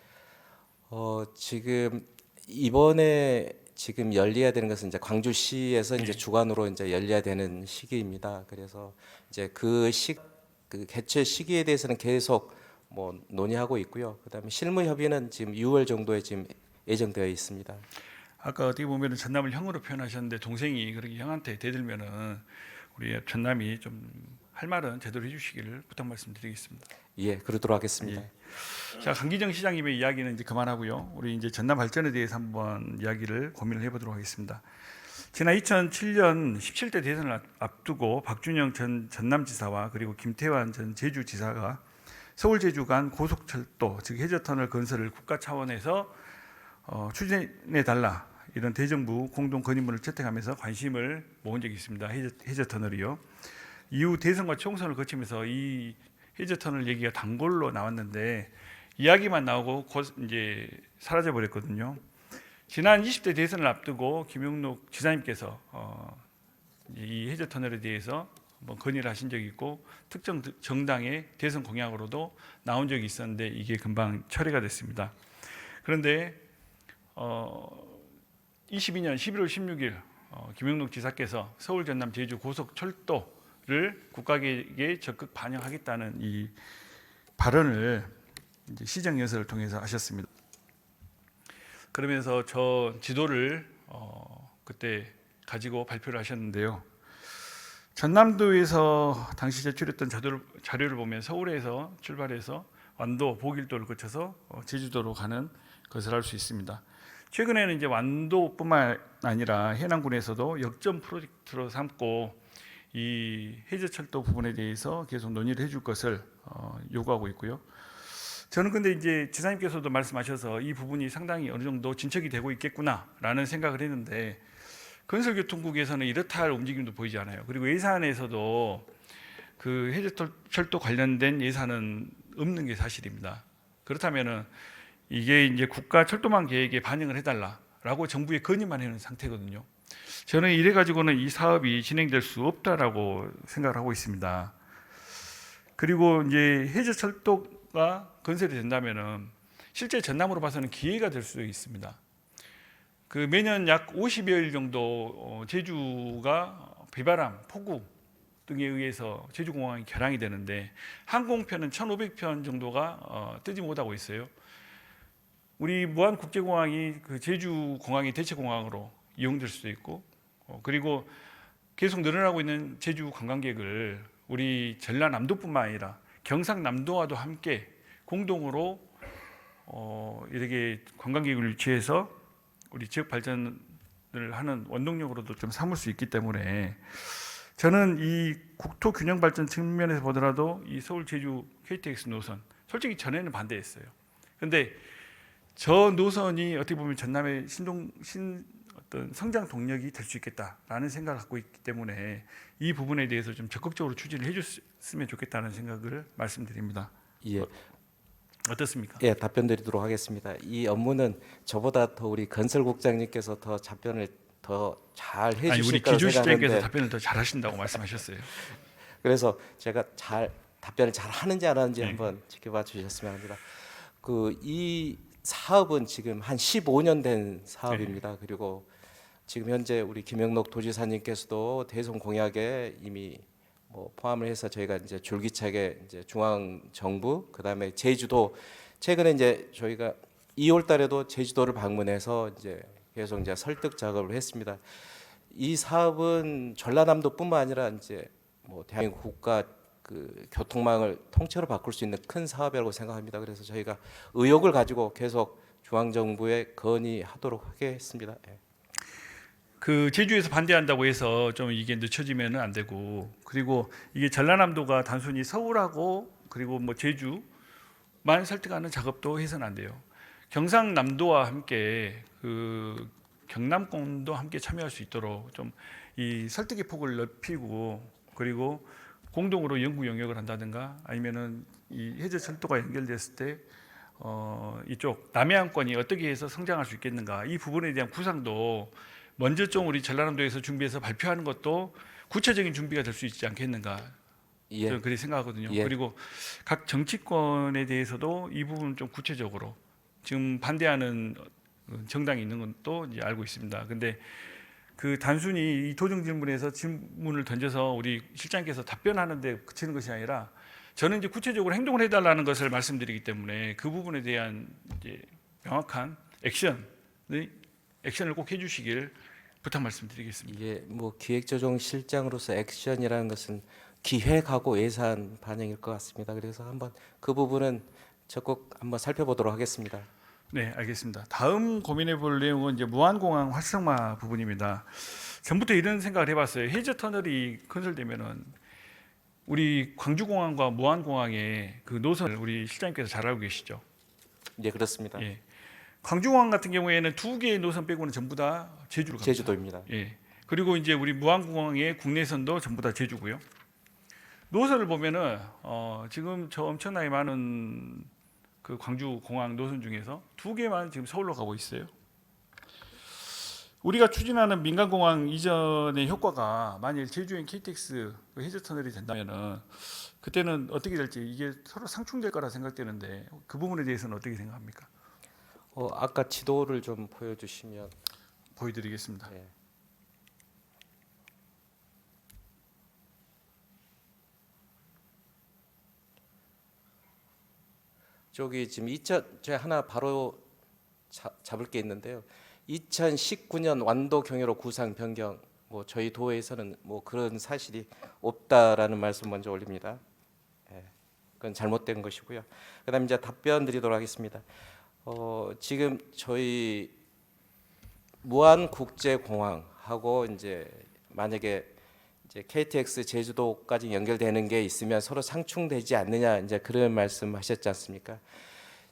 지금 이번에 지금 열려야 되는 것은 이제 광주시에서 이제 주관으로 이제 열려야 되는 시기입니다. 그래서 이제 그 개최 시기에 대해서는 계속 뭐 논의하고 있고요. 그다음에 실무 협의는 지금 6월 정도에 지금 예정되어 있습니다. 아까 어떻게 보면은 전남을 형으로 표현하셨는데 동생이 그렇게 형한테 대들면은 우리 전남이 좀 할 말은 제대로 해주시기를 부탁 말씀드리겠습니다. 예, 그러도록 하겠습니다. 자, 강기정 시장님의 이야기는 이제 그만하고요. 우리 이제 전남 발전에 대해서 한번 이야기를 고민을 해보도록 하겠습니다. 지난 2007년 17대 대선을 앞두고 박준영 전 전남지사와 그리고 김태환 전 제주지사가 서울 제주 간 고속철도 즉 해저터널 건설을 국가 차원에서 추진해 달라 이런 대정부 공동 건의문을 채택하면서 관심을 모은 적이 있습니다. 해저터널이요. 이후 대선과 총선을 거치면서 이 해저터널 얘기가 단골로 나왔는데 이야기만 나오고 곧 이제 사라져 버렸거든요. 지난 20대 대선을 앞두고 김영록 지사님께서 이 해저터널에 대해서 한번 건의를 하신 적이 있고 특정 정당의 대선 공약으로도 나온 적이 있었는데 이게 금방 철회가 됐습니다. 그런데 22년 11월 16일 김영록 지사께서 서울 전남 제주 고속철도를 국가계획에 적극 반영하겠다는 이 발언을 이제 시정 연설을 통해서 하셨습니다. 그러면서 저 지도를 그때 가지고 발표를 하셨는데요. 전남도에서 당시 제출했던 자료를 보면 서울에서 출발해서 완도, 보길도를 거쳐서 제주도로 가는 것을 알 수 있습니다. 최근에는 이제 완도뿐만 아니라 해남군에서도 역점 프로젝트로 삼고 이 해저철도 부분에 대해서 계속 논의를 해줄 것을 요구하고 있고요. 저는 근데 이제 지사님께서도 말씀하셔서 이 부분이 상당히 어느 정도 진척이 되고 있겠구나라는 생각을 했는데 건설교통국에서는 이렇다 할 움직임도 보이지 않아요. 그리고 예산에서도 그 해저철도 관련된 예산은 없는 게 사실입니다. 그렇다면은 이게 이제 국가 철도망 계획에 반영을 해달라라고 정부에 건의만 해놓은 상태거든요. 저는 이래 가지고는 이 사업이 진행될 수 없다라고 생각을 하고 있습니다. 그리고 이제 해저철도가 건설이 된다면은 실제 전남으로 봐서는 기회가 될 수 있습니다. 그 매년 약 50여일 정도 제주가 비바람, 폭우 등에 의해서 제주공항이 결항이 되는데 항공편은 1,500편 정도가 뜨지 못하고 있어요. 우리 무안국제공항이 그 제주공항이 대체공항으로 이용될 수도 있고 그리고 계속 늘어나고 있는 제주 관광객을 우리 전라남도뿐만 아니라 경상남도와도 함께 공동으로 이렇게 관광객을 유치해서 우리 지역 발전을 하는 원동력으로도 좀 삼을 수 있기 때문에 저는 이 국토 균형 발전 측면에서 보더라도 이 서울 제주 KTX 노선 솔직히 전에는 반대했어요. 근데 저 노선이 어떻게 보면 전남의 어떤 성장 동력이 될 수 있겠다라는 생각을 갖고 있기 때문에 이 부분에 대해서 좀 적극적으로 추진을 해줬으면 좋겠다는 생각을 말씀드립니다. 예. 어떻습니까? 예, 답변 드리도록 하겠습니다. 이 업무는 저보다 더 우리 건설국장님께서 더 답변을 더 잘 아니 우리 해주실 거라고 기조실장께서 생각하는데 답변을 더 잘하신다고 말씀하셨어요. 그래서 제가 답변을 잘 하는지 안 하는지 네. 한번 지켜봐 주셨으면 합니다. 그 이 사업은 지금 한 15년 된 사업입니다. 그리고 지금 현재 우리 김영록 도지사님께서도 대선 공약에 이미 뭐 포함을 해서 저희가 이제 줄기차게 이제 중앙 정부 그다음에 제주도 최근에 이제 저희가 2월 달에도 제주도를 방문해서 이제 계속 이제 설득 작업을 했습니다. 이 사업은 전라남도뿐만 아니라 이제 뭐 대한민국 국가 그 교통망을 통째로 바꿀 수 있는 큰 사업이라고 생각합니다. 그래서 저희가 의욕을 가지고 계속 중앙 정부에 건의하도록 하겠습니다. 예. 그 제주에서 반대한다고 해서 좀 이게 늦춰지면은 안 되고 그리고 이게 전라남도가 단순히 서울하고 그리고 뭐 제주만 설득하는 작업도 해서는 안 돼요. 경상남도와 함께 그 경남권도 함께 참여할 수 있도록 좀 이 설득의 폭을 넓히고 그리고 공동으로 연구 영역을 한다든가 아니면은 이 해저철도가 연결됐을 때 이쪽 남해안권이 어떻게 해서 성장할 수 있겠는가 이 부분에 대한 구상도 먼저 좀 우리 전라남도에서 준비해서 발표하는 것도 구체적인 준비가 될 수 있지 않겠는가 예. 저는 그렇게 생각하거든요. 예. 그리고 각 정치권에 대해서도 이 부분 좀 구체적으로 지금 반대하는 정당이 있는 것도 이제 알고 있습니다. 근데 그 단순히 이 도정 질문에서 질문을 던져서 우리 실장님께서 답변하는데 그치는 것이 아니라 저는 이제 구체적으로 행동을 해달라는 것을 말씀드리기 때문에 그 부분에 대한 이제 명확한 액션을 꼭 해주시길 부탁 말씀드리겠습니다. 이게 뭐 기획조정실장으로서 액션이라는 것은 기획하고 예산 반영일 것 같습니다. 그래서 한번 그 부분은 적극 한번 살펴보도록 하겠습니다. 네, 알겠습니다. 다음 고민해 볼 내용은 이제 무안공항 활성화 부분입니다. 전부터 이런 생각을 해봤어요. 해저 터널이 건설되면은 우리 광주공항과 무안공항의 그 노선을 우리 실장님께서 잘 알고 계시죠? 예, 그렇습니다. 예. 광주공항 같은 경우에는 2개의 노선 빼고는 전부 다 제주로 갑니다. 제주도입니다. 예. 그리고 이제 우리 무안공항의 국내선도 전부 다 제주고요. 노선을 보면은 지금 저 엄청나게 많은 그 광주공항 노선 중에서 2개만 지금 서울로 가고 있어요. 우리가 추진하는 민간공항 이전의 효과가 만일 제주행 KTX 해저터널이 된다면은 그때는 어떻게 될지 이게 서로 상충될 거라 생각되는데 그 부분에 대해서는 어떻게 생각합니까? 아까 지도를 좀 보여주시면 보여드리겠습니다. 예. 저기 지금 제가 하나 바로 잡을 게 있는데요. 2019년 완도 경유로 구상 변경 뭐 저희 도에서는 뭐 그런 사실이 없다라는 말씀 먼저 올립니다. 예, 그건 잘못된 것이고요. 그다음 이제 답변 드리도록 하겠습니다. 지금 저희 무안국제공항하고 이제 만약에 이제 KTX 제주도까지 연결되는 게 있으면 서로 상충되지 않느냐 이제 그런 말씀하셨지 않습니까?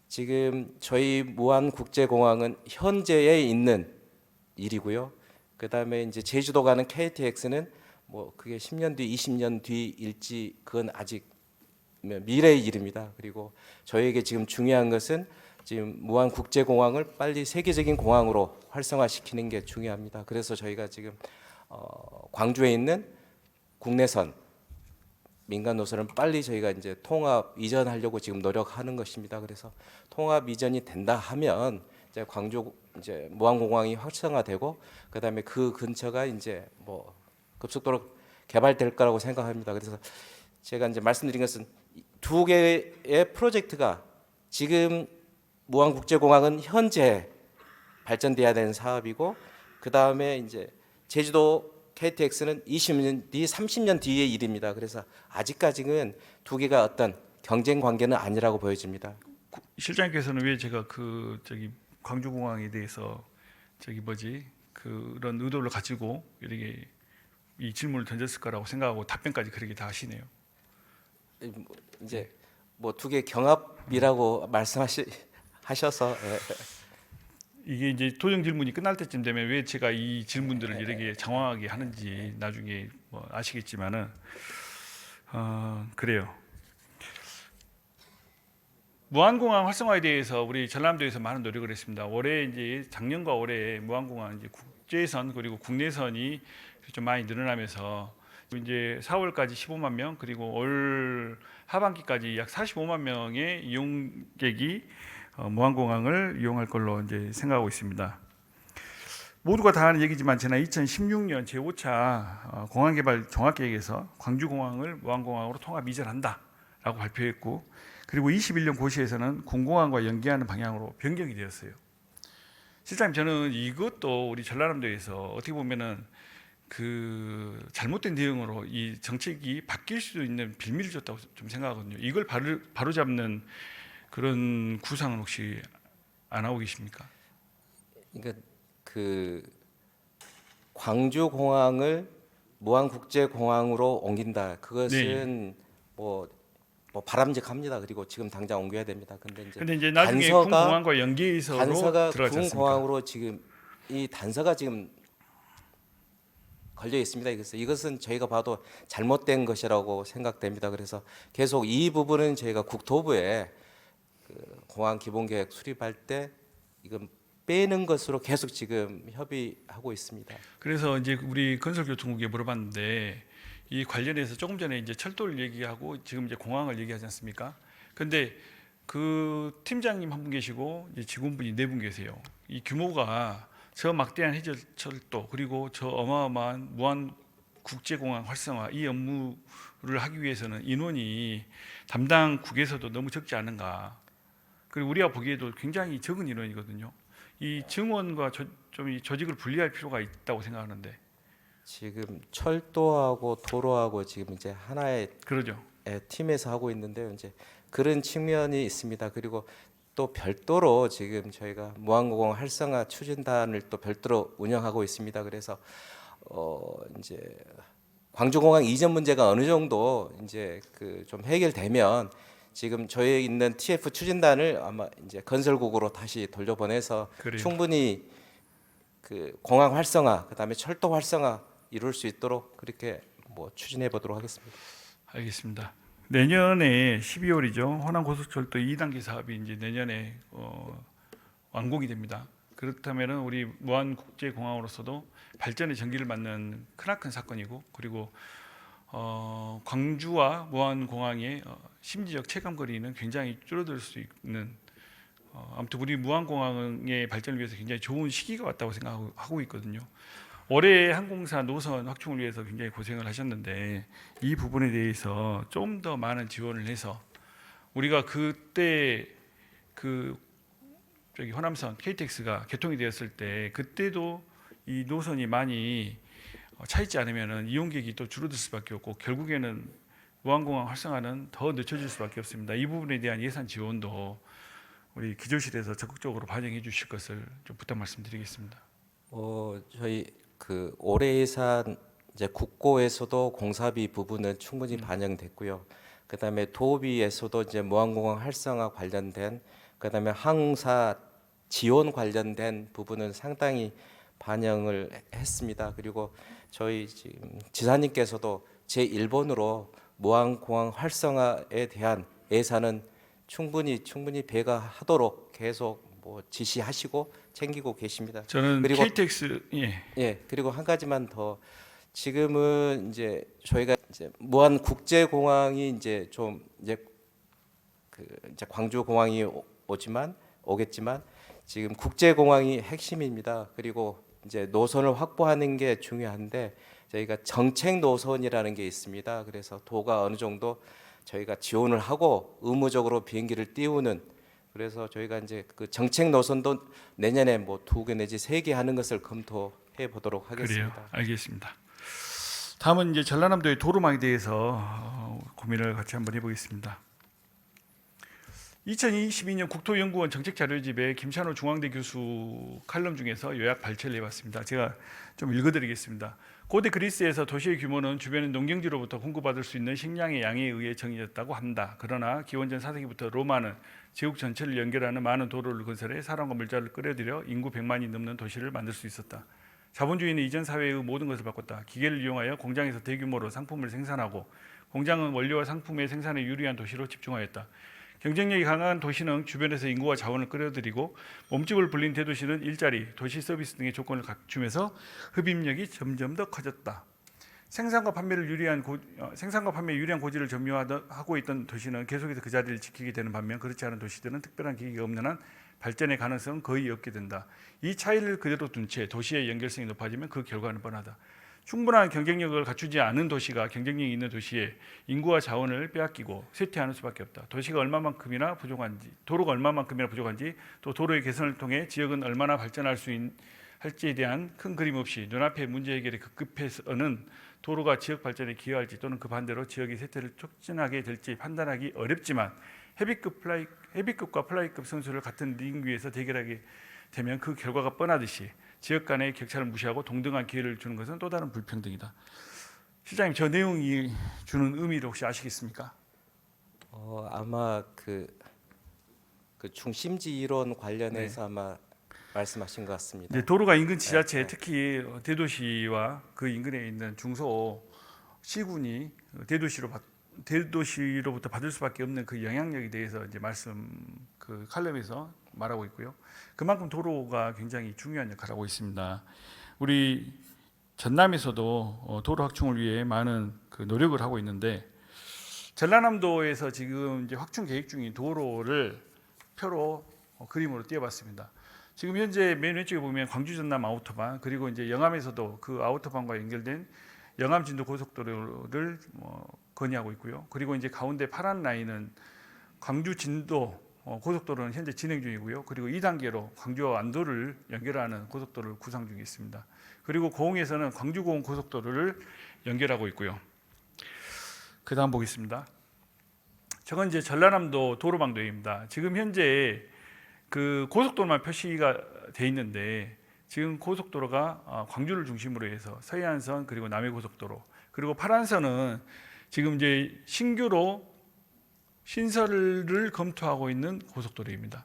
지금 저희 무안국제공항은 현재에 있는 일이고요. 그다음에 이제 제주도 가는 KTX는 뭐 그게 10년 뒤, 20년 뒤일지 그건 아직 미래의 일입니다. 그리고 저희에게 지금 중요한 것은 지금 무안국제공항을 빨리 세계적인 공항으로 활성화시키는 게 중요합니다. 그래서 저희가 지금 광주에 있는 국내선 민간 노선을 빨리 저희가 이제 통합 이전하려고 지금 노력하는 것입니다. 그래서 통합 이전이 된다 하면 이제 광주 이제 무안공항이 활성화되고 그다음에 그 근처가 이제 뭐 급속도로 개발될 거라고 생각합니다. 그래서 제가 이제 말씀드린 것은 두 개의 프로젝트가 지금 무안국제공항은 현재 발전돼야 되는 사업이고 그 다음에 이제 제주도 KTX는 20년 뒤, 30년 뒤의 일입니다. 그래서 아직까지는 두 개가 어떤 경쟁 관계는 아니라고 보여집니다. 실장님께서는 왜 제가 그 저기 광주공항에 대해서 저기 뭐지 그런 의도를 가지고 이렇게 이 질문을 던졌을 거라고 생각하고 답변까지 그렇게 다 하시네요. 이제 뭐 두 개 경합이라고 말씀하셔서 이게 이제 도정 질문이 끝날 때쯤 되면 왜 제가 이 질문들을 이렇게 장황하게 하는지 나중에 뭐 아시겠지만은 그래요. 무안공항 활성화에 대해서 우리 전남도에서 많은 노력을 했습니다. 올해 이제 작년과 올해 무안공항 이제 국제선 그리고 국내선이 좀 많이 늘어나면서 이제 4월까지 15만 명 그리고 올 하반기까지 약 45만 명의 이용객이 무안공항을 이용할 걸로 이제 생각하고 있습니다. 모두가 다 아는 얘기지만 지난 2016년 제5차 공항개발 종합계획에서 광주공항을 무안공항으로 통합 이전한다라고 발표했고 그리고 21년 고시에서는 군공항과 연계하는 방향으로 변경이 되었어요. 실장님 저는 이것도 우리 전라남도에서 어떻게 보면은 그 잘못된 대응으로 이 정책이 바뀔 수도 있는 빌미를 줬다고 좀 생각하거든요. 이걸 바로 잡는 그런 구상은 혹시 안 하고 계십니까? 그러니까 그 광주공항을 무안국제공항으로 옮긴다. 그것은 뭐 바람직합니다. 그리고 지금 당장 옮겨야 됩니다. 근데 이제 나중에 군공항과 연계해서 단서가 들어가지 않습니까? 군공항으로 지금 이 단서가 지금 걸려 있습니다. 이것은 저희가 봐도 잘못된 것이라고 생각됩니다. 그래서 계속 이 부분은 저희가 국토부에 그 공항 기본계획 수립할 때 이건 빼는 것으로 계속 지금 협의하고 있습니다. 그래서 이제 우리 건설교통국에 물어봤는데 이 관련해서 조금 전에 이제 철도를 얘기하고 지금 이제 공항을 얘기하지 않습니까? 근데 그 팀장님 한 분 계시고 이제 직원분이 4분 계세요. 이 규모가 저 막대한 해저철도 그리고 저 어마어마한 무안 국제공항 활성화 이 업무를 하기 위해서는 인원이 담당 국에서도 너무 적지 않은가. 그리고 우리가 보기에도 굉장히 적은 인원이거든요. 이 증원과 좀 이 조직을 분리할 필요가 있다고 생각하는데. 지금 철도하고 도로하고 지금 이제 하나의 그러죠. 팀에서 하고 있는데요. 이제 그런 측면이 있습니다. 그리고 또 별도로 지금 저희가 무안공항 활성화 추진단을 또 별도로 운영하고 있습니다. 그래서 이제 광주공항 이전 문제가 어느 정도 이제 그 좀 해결되면 지금 저희 있는 TF 추진단을 아마 이제 건설국으로 다시 돌려보내서 그래요. 충분히 그 공항 활성화 그다음에 철도 활성화 이룰 수 있도록 그렇게 뭐 추진해 보도록 하겠습니다. 알겠습니다. 내년에 12월이죠. 호남 고속철도 2단계 사업이 이제 내년에 완공이 됩니다. 그렇다면은 우리 무안국제공항으로서도 발전의 전기를 맞는 크나큰 사건이고 그리고 광주와 무안공항의 심리적 체감 거리는 굉장히 줄어들 수 있는 아무튼 우리 무안공항의 발전을 위해서 굉장히 좋은 시기가 왔다고 생각하고 있거든요. 올해 항공사 노선 확충을 위해서 굉장히 고생을 하셨는데 이 부분에 대해서 좀 더 많은 지원을 해서 우리가 그때 그 저기 호남선 KTX가 개통이 되었을 때 그때도 이 노선이 많이 차 있지 않으면은 이용객이 또 줄어들 수밖에 없고 결국에는 무한공항 활성화는 더 늦춰질 수밖에 없습니다. 이 부분에 대한 예산 지원도 우리 기조실에서 적극적으로 반영해 주실 것을 좀 부탁 말씀드리겠습니다. 저희 그 올해 예산 이제 국고에서도 공사비 부분은 충분히 반영됐고요. 그다음에 도비에서도 이제 무한공항 활성화 관련된 그다음에 항사 지원 관련된 부분은 상당히 반영을 했습니다. 그리고 저희 지금 지사님께서도 제 1번으로 무한공항 활성화에 대한 예산은 충분히 배가하도록 계속 뭐 지시하시고 챙기고 계십니다. 저는 그리고 KTX 그리고 한 가지만 더 지금은 이제 저희가 이제 무한 국제공항이 이제 좀 이제 이제 광주 공항이 오겠지만 지금 국제공항이 핵심입니다. 그리고 이제 노선을 확보하는 게 중요한데 저희가 정책 노선이라는 게 있습니다. 그래서 도가 어느 정도 저희가 지원을 하고 의무적으로 비행기를 띄우는 그래서 저희가 이제 그 정책 노선도 내년에 뭐 2개 내지 3개 하는 것을 검토해 보도록 하겠습니다. 그래요. 알겠습니다. 다음은 이제 전라남도의 도로망에 대해서 고민을 같이 한번 해보겠습니다. 2022년 국토연구원 정책자료집에 김찬호 중앙대 교수 칼럼 중에서 요약 발췌를 해봤습니다. 제가 좀 읽어드리겠습니다. 고대 그리스에서 도시의 규모는 주변의 농경지로부터 공급받을 수 있는 식량의 양에 의해 정해졌다고 한다. 그러나 기원전 4세기부터 로마는 제국 전체를 연결하는 많은 도로를 건설해 사람과 물자를 끌어들여 인구 100만이 넘는 도시를 만들 수 있었다. 자본주의는 이전 사회의 모든 것을 바꿨다. 기계를 이용하여 공장에서 대규모로 상품을 생산하고 공장은 원료와 상품의 생산에 유리한 도시로 집중하였다. 경쟁력이 강한 도시는 주변에서 인구와 자원을 끌어들이고 몸집을 불린 대도시는 일자리, 도시 서비스 등의 조건을 갖추면서 흡입력이 점점 더 커졌다. 생산과 판매에 유리한 고지를 점유하고 있던 도시는 계속해서 그 자리를 지키게 되는 반면 그렇지 않은 도시들은 특별한 계기가 없는 한 발전의 가능성은 거의 없게 된다. 이 차이를 그대로 둔 채 도시의 연결성이 높아지면 그 결과는 뻔하다. 충분한 경쟁력을 갖추지 않은 도시가 경쟁력이 있는 도시에 인구와 자원을 빼앗기고 쇠퇴하는 수밖에 없다. 도로가 얼마만큼이나 부족한지 또 도로의 개선을 통해 지역은 얼마나 발전할 수 할지에 대한 큰 그림 없이 눈앞의 문제 해결에 급급해서는 도로가 지역 발전에 기여할지 또는 그 반대로 지역의 쇠퇴를 촉진하게 될지 판단하기 어렵지만 헤비급과 플라이급 선수를 같은 링 위에서 대결하게 되면 그 결과가 뻔하듯이 지역 간의 격차를 무시하고 동등한 기회를 주는 것은 또 다른 불평등이다. 실장님, 저 내용이 주는 의미를 혹시 아시겠습니까? 아마 그 중심지 이론 관련해서 아마 말씀하신 것 같습니다. 이제 도로가 인근 지자체, 특히 대도시와 그 인근에 있는 중소 시군이 대도시로부터 받을 수밖에 없는 그 영향력에 대해서 이제 그 칼럼에서 말하고 있고요. 그만큼 도로가 굉장히 중요한 역할을 하고 있습니다. 우리 전남에서도 도로 확충을 위해 많은 그 노력을 하고 있는데 전라남도에서 지금 이제 확충 계획 중인 도로를 표로 그림으로 띄워봤습니다. 지금 현재 맨 왼쪽에 보면 광주 전남 아우토반 그리고 이제 영암에서도 그 아우토반과 연결된 영암 진도 고속도로를 건의하고 있고요. 그리고 이제 가운데 파란 라인은 광주 진도 고속도로는 현재 진행 중이고요. 그리고 2단계로 광주와 안도를 연결하는 고속도로를 구상 중에 있습니다. 그리고 고흥에서는 광주 고흥 고속도로를 연결하고 있고요. 그 다음 보겠습니다. 저건 이제 전라남도 도로망도입니다. 지금 현재 그 고속도로만 표시가 돼 있는데 지금 고속도로가 광주를 중심으로 해서 서해안선 그리고 남해고속도로 그리고 파란선은 지금 이제 신규로 신설을 검토하고 있는 고속도로입니다.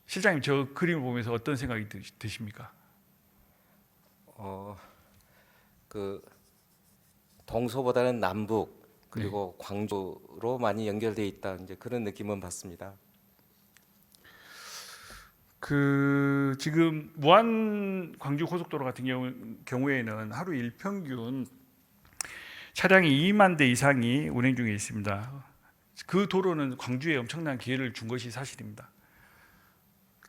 실장님, 저 그림을 보면서 어떤 생각이 드십니까? 그 동서보다는 남북 그리고 광주로 많이 연결돼 있다 이제 그런 느낌은 받습니다. 그 지금 무안 광주 고속도로 같은 경우에는 하루 일평균 차량이 2만 대 이상이 운행 중에 있습니다. 그 도로는 광주에 엄청난 기회를 준 것이 사실입니다.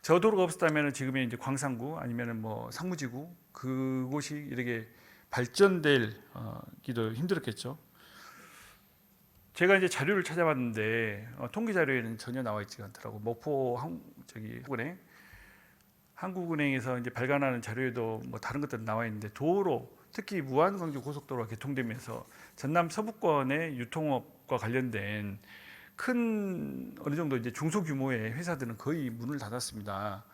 저 도로가 없었다면 지금의 이제 광산구 아니면은 뭐 상무지구 그곳이 이렇게 발전되기도 힘들었겠죠. 제가 이제 자료를 찾아봤는데 통계 자료에는 전혀 나와 있지가 않더라고. 목포 한국은행, 한국은행에서 이제 발간하는 자료에도 뭐 다른 것들은 나와 있는데 도로, 특히 무안 광주 고속도로가 개통되면서 전남 서부권의 유통업과 관련된 큰 어느 정도 이제 중소규모의 회사들은 거의 문을 닫았습니다.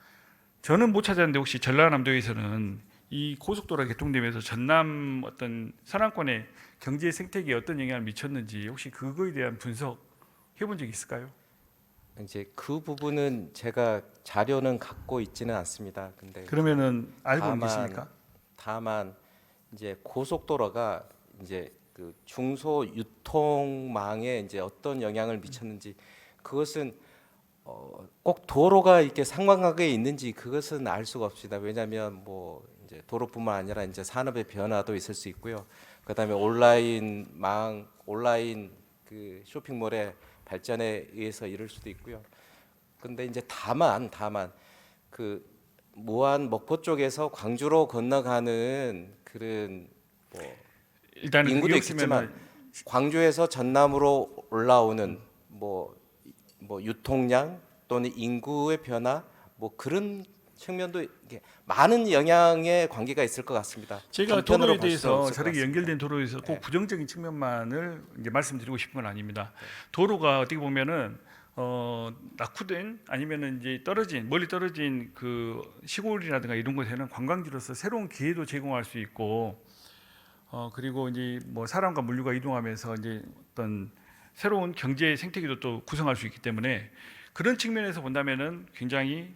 저는 못 찾았는데 혹시 전라남도에서는 이 고속도로가 개통되면서 전남 어떤 서남권의 경제 생태계에 어떤 영향을 미쳤는지 혹시 그거에 대한 분석 해본 적 있을까요? 이제 그 부분은 제가 자료는 갖고 있지는 않습니다. 근데 그러면은 알고는 다만 계십니까? 다만 이제 고속도로가 이제 그 중소 유통망에 이제 어떤 영향을 미쳤는지 그것은 꼭 도로가 이렇게 상관관계에 있는지 그것은 알 수가 없습니다. 왜냐하면 뭐 이제 도로뿐만 아니라 이제 산업의 변화도 있을 수 있고요. 그다음에 온라인 그 쇼핑몰의 발전에 의해서 이럴 수도 있고요. 근데 이제 다만 그 무안 목포 쪽에서 광주로 건너가는 그런 뭐 일단은 인구도 그게 있겠지만 광주에서 전남으로 올라오는 뭐 유통량 또는 인구의 변화 뭐 그런 측면도 이게 많은 영향의 관계가 있을 것 같습니다. 제가 단편으로 도로에 볼 수는 대해서 없을 것 저렇게 같습니다. 연결된 도로에서 꼭 네. 부정적인 측면만을 이제 말씀드리고 싶은 건 아닙니다. 도로가 어떻게 보면은 낙후된 아니면은 이제 멀리 떨어진 그 시골이라든가 이런 곳에는 관광지로서 새로운 기회도 제공할 수 있고 그리고 이제 뭐 사람과 물류가 이동하면서 이제 어떤 새로운 경제 생태계도 또 구성할 수 있기 때문에 그런 측면에서 본다면은 굉장히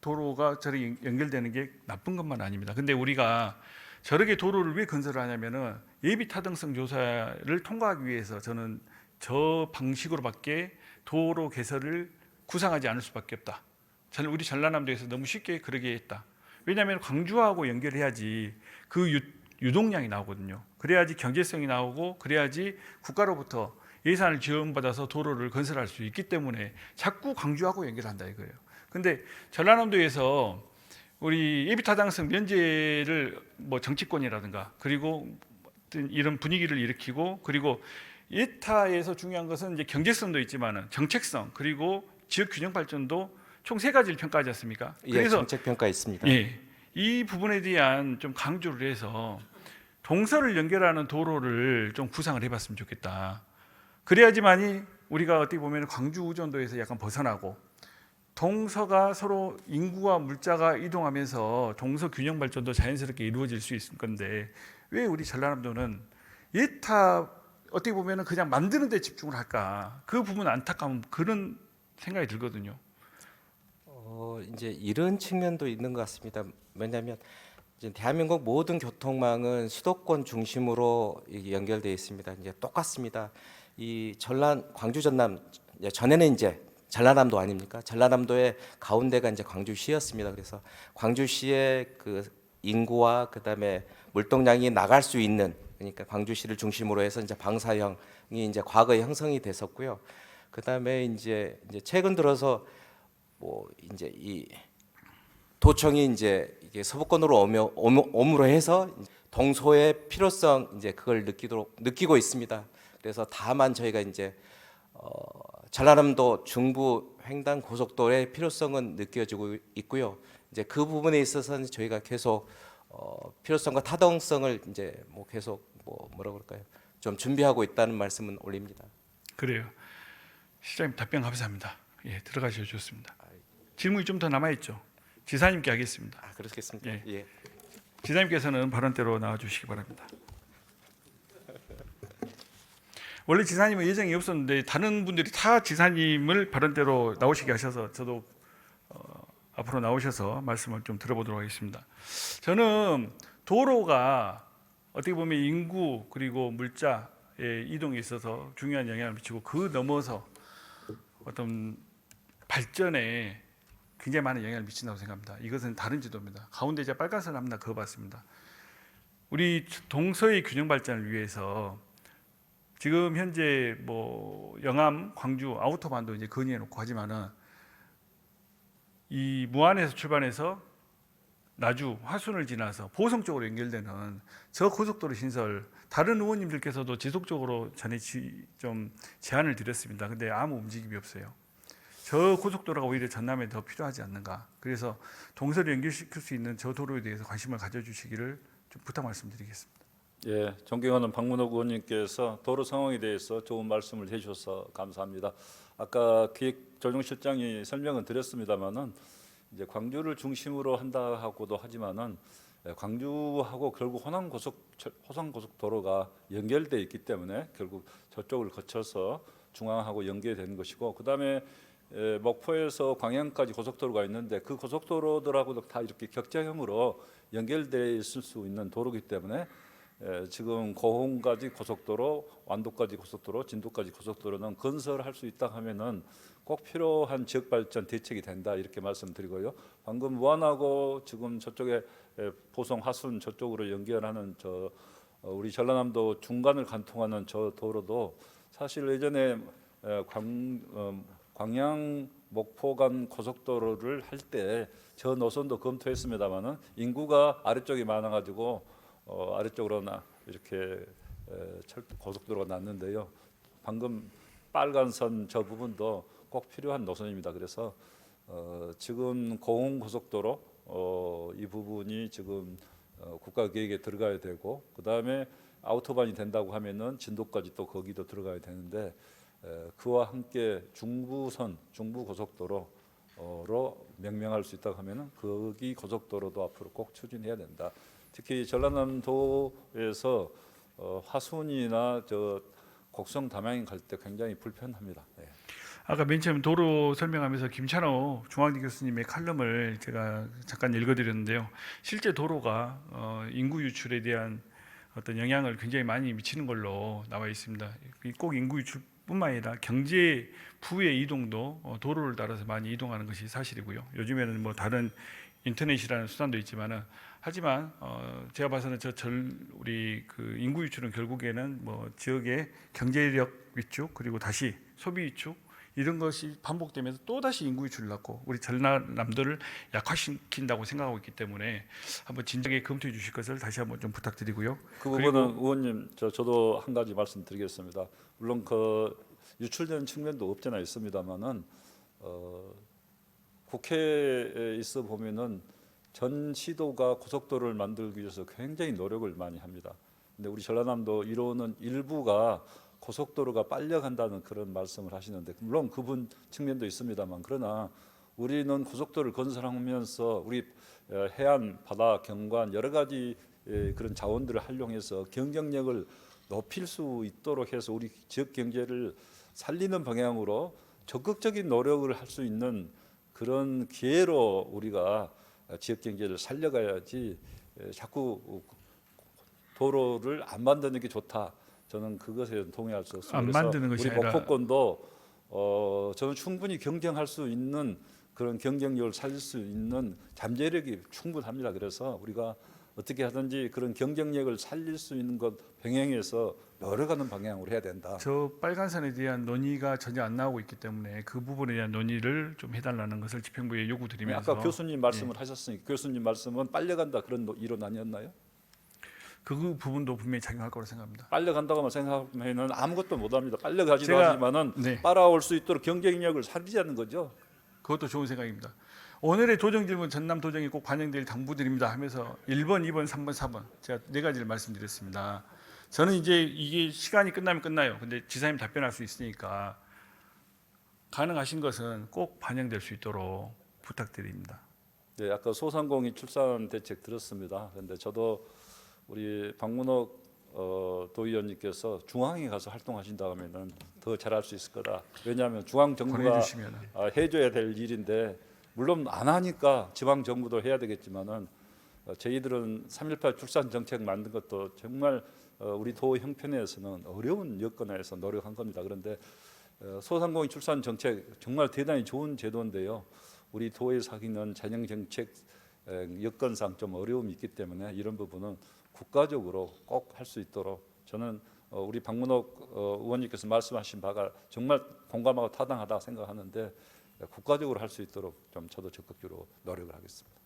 도로가 저렇게 연결되는 게 나쁜 것만 아닙니다. 근데 우리가 저렇게 도로를 왜 건설을 하냐면은 예비 타당성 조사를 통과하기 위해서 저는 저 방식으로밖에 도로 개설을 구상하지 않을 수밖에 없다. 우리 전라남도에서 너무 쉽게 그러게 했다. 왜냐하면 광주하고 연결해야지 그 유동량이 나오거든요. 그래야지 경제성이 나오고 그래야지 국가로부터 예산을 지원받아서 도로를 건설할 수 있기 때문에 자꾸 광주하고 연결한다 이거예요. 근데 전라남도에서 우리 예비타당성 면제를 뭐 정치권이라든가 그리고 이런 분위기를 일으키고 그리고 예타에서 중요한 것은 이제 경제성도 있지만은 정책성 그리고 지역 균형 발전도 총 세 가지를 평가하지 않습니까? 예, 정책 평가 있습니다. 예, 이 부분에 대한 좀 강조를 해서 동서를 연결하는 도로를 좀 구상을 해봤으면 좋겠다. 그래야지만이 우리가 어떻게 보면 광주 의존도에서 약간 벗어나고 동서가 서로 인구와 물자가 이동하면서 동서 균형 발전도 자연스럽게 이루어질 수 있을 건데 왜 우리 전라남도는 예타 어떻게 보면 그냥 만드는 데 집중을 할까? 그 부분 안타까운 그런 생각이 들거든요. 이제 이런 측면도 있는 것 같습니다. 왜냐하면 이제 대한민국 모든 교통망은 수도권 중심으로 연결되어 있습니다. 이제 똑같습니다. 이 광주 전남 전에는 이제 전라남도 아닙니까? 전라남도의 가운데가 이제 광주시였습니다. 그래서 광주시의 그 인구와 그다음에 물동량이 나갈 수 있는 그러니까 광주시를 중심으로 해서 이제 방사형이 이제 과거에 형성이 됐었고요. 그다음에 이제 최근 들어서 뭐 이제 이 도청이 이제 이게 서부권으로 오므로 해서 동서의 필요성 이제 그걸 느끼고 있습니다. 그래서 다만 저희가 이제 전라남도 중부 횡단 고속도로의 필요성은 느껴지고 있고요. 이제 그 부분에 있어서는 저희가 계속 필요성과 타당성을 이제 뭐 계속 뭐라 그럴까요? 좀 준비하고 있다는 말씀은 올립니다. 그래요. 시장님 답변 감사합니다. 예, 들어가셔도 좋습니다. 질문이 좀 더 남아 있죠. 지사님께 하겠습니다. 그렇겠습니다. 예. 예. 지사님께서는 발언대로 나와 주시기 바랍니다. 원래 지사님은 예정이 없었는데 다른 분들이 다 지사님을 발언대로 나오시게 하셔서 저도 앞으로 나오셔서 말씀을 좀 들어보도록 하겠습니다. 저는 도로가 어떻게 보면 인구 그리고 물자의 이동에 있어서 중요한 영향을 미치고 그 넘어서 어떤 발전에 굉장히 많은 영향을 미친다고 생각합니다. 이것은 다른 지도입니다. 가운데 제가 빨간색 하나 그어봤습니다. 우리 동서의 균형 발전을 위해서 지금 현재 뭐 영암, 광주, 아우토반도 이제 건의해 놓고 하지만은 이 무안에서 출발해서 나주, 화순을 지나서 보성 쪽으로 연결되는 저 고속도로 신설 다른 의원님들께서도 지속적으로 전에 좀 제안을 드렸습니다. 근데 아무 움직임이 없어요. 저 고속도로가 오히려 전남에 더 필요하지 않는가. 그래서 동서를 연결시킬 수 있는 저 도로에 대해서 관심을 가져주시기를 좀 부탁 말씀드리겠습니다. 예, 존경하는 박문옥 의원님께서 도로 상황에 대해서 좋은 말씀을 해주셔서 감사합니다. 아까 기획조정실장이 설명은 드렸습니다만은 이제 광주를 중심으로 한다 하고도 하지만은 광주하고 결국 호남고속도로가 연결돼 있기 때문에 결국 저쪽을 거쳐서 중앙하고 연계되는 것이고, 그다음에 목포에서 광양까지 고속도로가 있는데 그 고속도로들하고도 다 이렇게 격자형으로 연결돼 있을 수 있는 도로이기 때문에 지금 고흥까지 고속도로, 완도까지 고속도로, 진도까지 고속도로는 건설할 수 있다 하면은 꼭 필요한 지역 발전 대책이 된다 이렇게 말씀드리고요. 방금 무안하고 지금 저쪽에 보성 하순 저쪽으로 연결하는 우리 전라남도 중간을 관통하는 저 도로도 사실 예전에 광양 목포 간 고속도로를 할 때 저 노선도 검토했습니다만은 인구가 아래쪽이 많아가지고 아래쪽으로 이렇게 고속도로가 났는데요. 방금 빨간 선 저 부분도 꼭 필요한 노선입니다. 그래서 지금 고흥 고속도로 이 부분이 지금 국가 계획에 들어가야 되고, 그 다음에 아우토반이 된다고 하면은 진도까지 또 거기도 들어가야 되는데 그와 함께 중부선 중부 고속도로로 명명할 수 있다고 하면은 거기 고속도로도 앞으로 꼭 추진해야 된다. 특히 전라남도에서 화순이나 곡성 담양에 갈 때 굉장히 불편합니다. 네. 아까 맨 처음 도로 설명하면서 김찬호 중앙대 교수님의 칼럼을 제가 잠깐 읽어드렸는데요. 실제 도로가 인구 유출에 대한 어떤 영향을 굉장히 많이 미치는 걸로 나와 있습니다. 꼭 인구 유출뿐만 아니라 경제 부의 이동도 도로를 따라서 많이 이동하는 것이 사실이고요. 요즘에는 뭐 다른 인터넷이라는 수단도 있지만은 하지만 제가 봐서는 우리 그 인구 유출은 결국에는 뭐 지역의 경제력 위축 그리고 다시 소비 위축 이런 것이 반복되면서 또 다시 인구 유출을 낳고 우리 전라남도를 약화시킨다고 생각하고 있기 때문에 한번 진작에 검토해 주실 것을 다시 한번 좀 부탁드리고요. 그 부분은 의원님 저도 한 가지 말씀드리겠습니다. 물론 그 유출되는 측면도 없잖아 있습니다만은 국회에 있어 보면은 전 시도가 고속도로를 만들기 위해서 굉장히 노력을 많이 합니다. 근데 우리 전라남도 이론은 일부가 고속도로가 빨려간다는 그런 말씀을 하시는데 물론 그분 측면도 있습니다만, 그러나 우리는 고속도로를 건설하면서 우리 해안, 바다, 경관 여러 가지 그런 자원들을 활용해서 경쟁력을 높일 수 있도록 해서 우리 지역 경제를 살리는 방향으로 적극적인 노력을 할 수 있는 그런 기회로 우리가 지역 경제를 살려가야지 자꾸 도로를 안 만드는 게 좋다. 저는 그것에 동의할 수 없습니다. 안 만드는 것이 우리 아니라 목포권도 저는 충분히 경쟁할 수 있는 그런 경쟁력을 살릴 수 있는 잠재력이 충분합니다. 그래서 우리가 어떻게 하든지 그런 경쟁력을 살릴 수 있는 것 병행해서 노력하는 방향으로 해야 된다. 저 빨간선에 대한 논의가 전혀 안 나오고 있기 때문에 그 부분에 대한 논의를 좀 해달라는 것을 집행부에 요구드리면서 아까 교수님 말씀을 하셨으니까 교수님 말씀은 빨려간다 그런 이론 아니었나요? 그 부분도 분명히 작용할 거라고 생각합니다. 빨려간다고만 생각하면은 아무것도 못합니다. 빨려가지도 제가- 하지만은 네. 따라올 수 있도록 경쟁력을 살리자는 거죠. 그것도 좋은 생각입니다. 오늘의 도정 질문 전남 도정이 꼭 반영될 당부드립니다 하면서 1번, 2번, 3번, 4번 제가 네 가지를 말씀드렸습니다. 저는 이제 이게 시간이 끝나면 끝나요. 근데 지사님 답변할 수 있으니까 가능하신 것은 꼭 반영될 수 있도록 부탁드립니다. 네, 아까 소상공인 출산 대책 들었습니다. 그런데 저도 우리 박문옥 도의원님께서 중앙에 가서 활동하신다 하면은 더 잘할 수 있을 거다. 왜냐하면 중앙 정부가 권해주시면 해줘야 될 일인데 물론 안 하니까 지방 정부도 해야 되겠지만은 저희들은 3.18 출산 정책 만든 것도 정말 우리 도 형편에서는 어려운 여건에서 노력한 겁니다. 그런데 소상공인 출산 정책 정말 대단히 좋은 제도인데요. 우리 도에서 하기는 자녀 정책 여건상 좀 어려움이 있기 때문에 이런 부분은 국가적으로 꼭 할 수 있도록 저는 우리 박문옥 의원님께서 말씀하신 바가 정말 공감하고 타당하다 생각하는데 국가적으로 할 수 있도록 좀 저도 적극적으로 노력을 하겠습니다.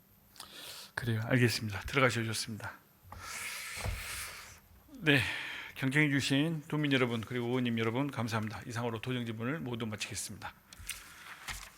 그래요. 알겠습니다. 들어가셔 좋습니다. 네, 경청해 주신 도민 여러분 그리고 의원님 여러분 감사합니다. 이상으로 도정 질문을 모두 마치겠습니다.